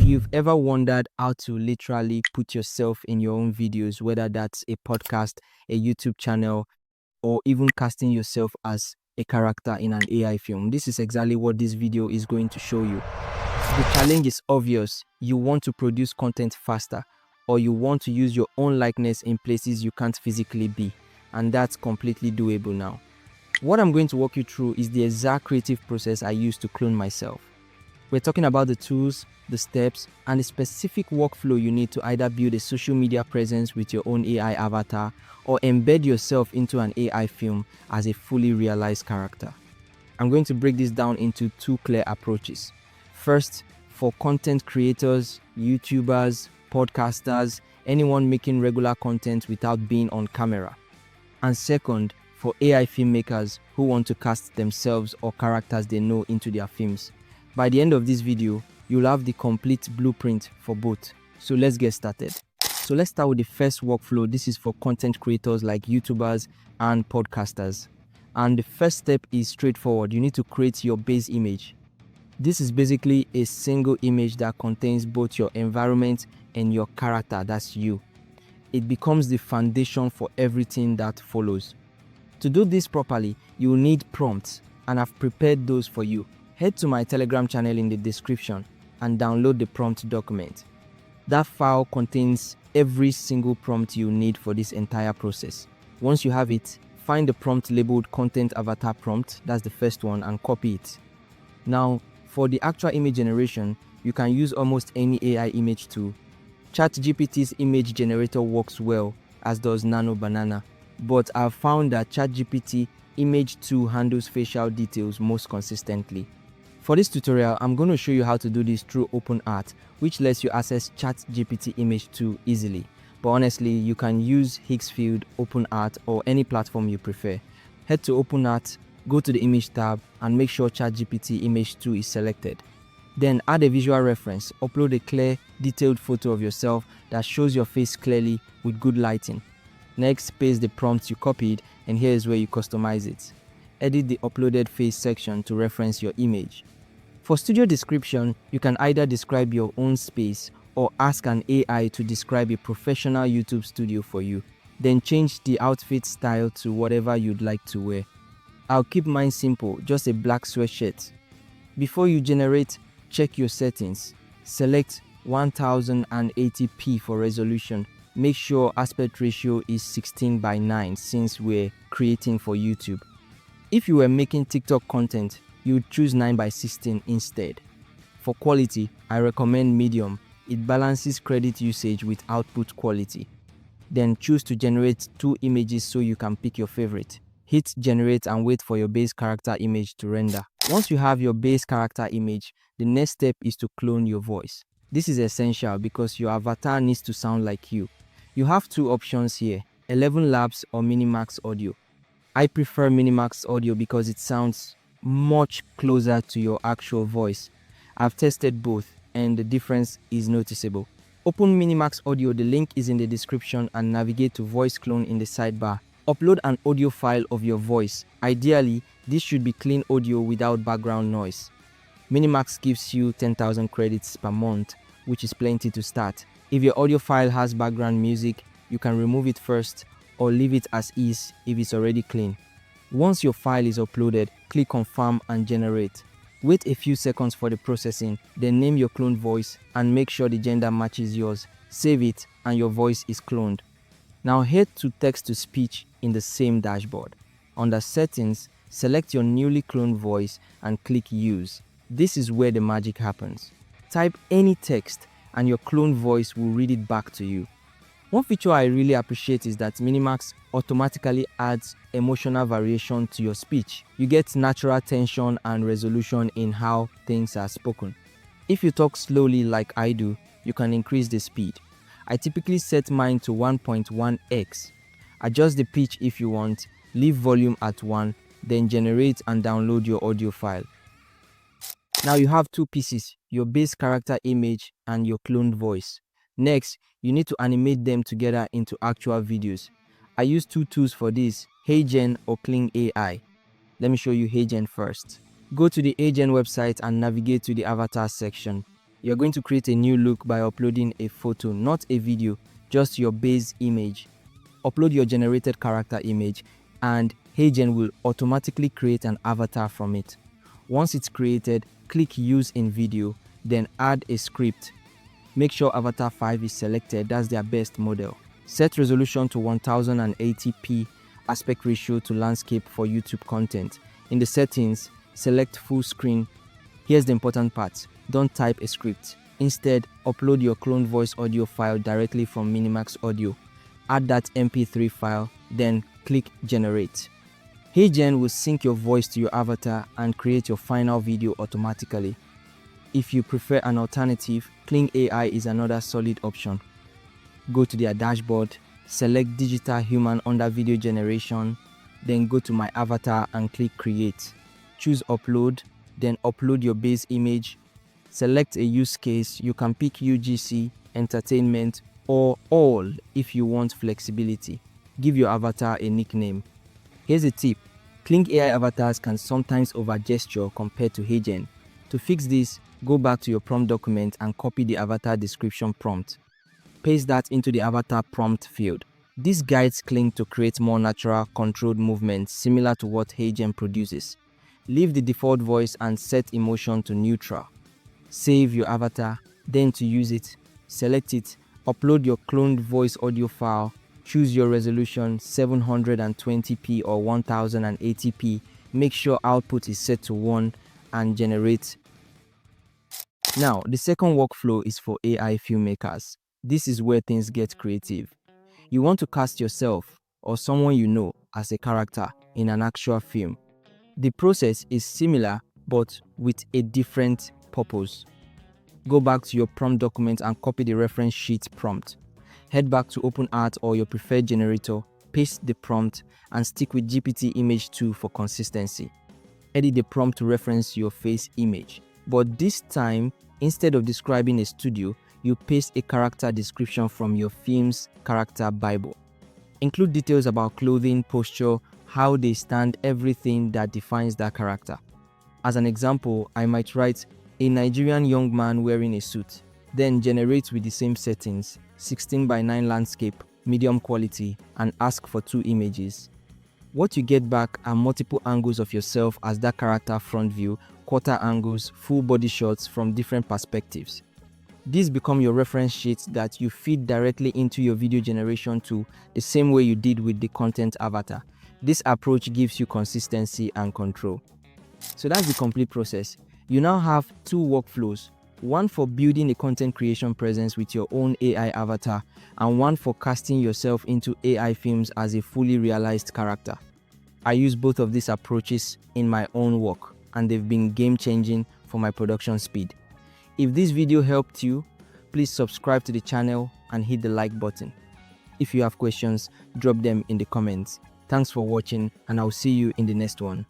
you've ever wondered how to literally put yourself in your own videos, whether that's a podcast, a YouTube channel, or even casting yourself as a character in an AI film, this is exactly what this video is going to show you. The challenge is obvious. You want to produce content faster, or you want to use your own likeness in places you can't physically be, and that's completely doable now. What I'm going to walk you through is the exact creative process I use to clone myself. We're talking about the tools, the steps, and the specific workflow you need to either build a social media presence with your own AI avatar or embed yourself into an AI film as a fully realized character. I'm going to break this down into two clear approaches. First, for content creators, YouTubers, podcasters, anyone making regular content without being on camera. And second, for AI filmmakers who want to cast themselves or characters they know into their films. By the end of this video, you'll have the complete blueprint for both. So let's get started. So let's start with the first workflow. This is for content creators like YouTubers and podcasters. And the first step is straightforward. You need to create your base image. This is basically a single image that contains both your environment and your character, that's you. It becomes the foundation for everything that follows. To do this properly, you will need prompts, and I've prepared those for you. Head to my Telegram channel in the description and download the prompt document. That file contains every single prompt you need for this entire process. Once you have it, find the prompt labeled Content Avatar Prompt, that's the first one, and copy it. Now, for the actual image generation, you can use almost any AI image tool. ChatGPT's image generator works well, as does Nano Banana, but I've found that ChatGPT Image 2 handles facial details most consistently. For this tutorial, I'm going to show you how to do this through OpenArt, which lets you access ChatGPT Image 2 easily. But honestly, you can use Higgsfield, OpenArt, or any platform you prefer. Head to OpenArt, go to the Image tab, and make sure ChatGPT Image 2 is selected. Then add a visual reference, upload a clear, detailed photo of yourself that shows your face clearly with good lighting. Next, paste the prompt you copied, and here is where you customize it. Edit the uploaded face section to reference your image. For studio description, you can either describe your own space or ask an AI to describe a professional YouTube studio for you. Then change the outfit style to whatever you'd like to wear. I'll keep mine simple, just a black sweatshirt. Before you generate, check your settings. Select 1080p for resolution. Make sure aspect ratio is 16:9 since we're creating for YouTube. If you were making TikTok content, you would choose 9:16 instead. For quality, I recommend medium. It balances credit usage with output quality. Then choose to generate 2 images so you can pick your favorite. Hit generate and wait for your base character image to render. Once you have your base character image, the next step is to clone your voice. This is essential because your avatar needs to sound like you. You have 2 options here, 11 Labs or Minimax audio. I prefer Minimax audio because it sounds much closer to your actual voice. I've tested both and the difference is noticeable. Open Minimax audio, the link is in the description, and navigate to voice clone in the sidebar. Upload an audio file of your voice. Ideally, this should be clean audio without background noise. Minimax gives you 10,000 credits per month, which is plenty to start. If your audio file has background music, you can remove it first or leave it as is if it's already clean. Once your file is uploaded, click Confirm and Generate. Wait a few seconds for the processing, then name your cloned voice and make sure the gender matches yours. Save it and your voice is cloned. Now head to text-to-speech in the same dashboard. Under Settings, select your newly cloned voice and click Use. This is where the magic happens. Type any text and your cloned voice will read it back to you. One feature I really appreciate is that Minimax automatically adds emotional variation to your speech. You get natural tension and resolution in how things are spoken. If you talk slowly like I do, you can increase the speed. I typically set mine to 1.1x. Adjust the pitch if you want, leave volume at 1, then generate and download your audio file. Now you have 2 pieces, your base character image and your cloned voice. Next, you need to animate them together into actual videos. I use 2 tools for this, HeyGen or Kling AI. Let me show you HeyGen first. Go to the HeyGen website and navigate to the avatar section. You're going to create a new look by uploading a photo, not a video, just your base image. Upload your generated character image and HeyGen will automatically create an avatar from it. Once it's created, click Use in Video, then add a script. Make sure Avatar 5 is selected, that's their best model. Set resolution to 1080p aspect ratio to landscape for YouTube content. In the settings, select full screen. Here's the important part, don't type a script. Instead, upload your cloned voice audio file directly from Minimax Audio. Add that MP3 file, then click Generate. HeyGen will sync your voice to your avatar and create your final video automatically. If you prefer an alternative, Kling AI is another solid option. Go to their dashboard, select Digital Human under Video Generation, then go to My Avatar and click Create. Choose Upload, then upload your base image. Select a use case, you can pick UGC, entertainment, or all if you want flexibility. Give your avatar a nickname. Here's a tip, Kling AI avatars can sometimes over-gesture compared to HeyGen. To fix this, go back to your prompt document and copy the avatar description prompt. Paste that into the avatar prompt field. This guides Kling to create more natural, controlled movements similar to what HeyGen produces. Leave the default voice and set emotion to neutral. Save your avatar, then to use it, select it, upload your cloned voice audio file, choose your resolution 720p or 1080p, make sure output is set to 1 and generate. Now, the second workflow is for AI filmmakers. This is where things get creative. You want to cast yourself or someone you know as a character in an actual film. The process is similar but with a different purpose. Go back to your prompt document and copy the reference sheet prompt. Head back to OpenArt or your preferred generator, paste the prompt, and stick with GPT Image 2 for consistency. Edit the prompt to reference your face image. But this time, instead of describing a studio, you paste a character description from your film's character Bible. Include details about clothing, posture, how they stand, everything that defines that character. As an example, I might write, a Nigerian young man wearing a suit. Then generate with the same settings, 16:9 landscape, medium quality, and ask for 2 images. What you get back are multiple angles of yourself as that character front view, quarter angles, full body shots from different perspectives. These become your reference sheets that you feed directly into your video generation tool the same way you did with the content avatar. This approach gives you consistency and control. So that's the complete process. You now have 2 workflows, one for building a content creation presence with your own AI avatar and one for casting yourself into AI films as a fully realized character. I use both of these approaches in my own work and they've been game-changing for my production speed. If this video helped you, please subscribe to the channel and hit the like button. If you have questions, drop them in the comments. Thanks for watching and I'll see you in the next one.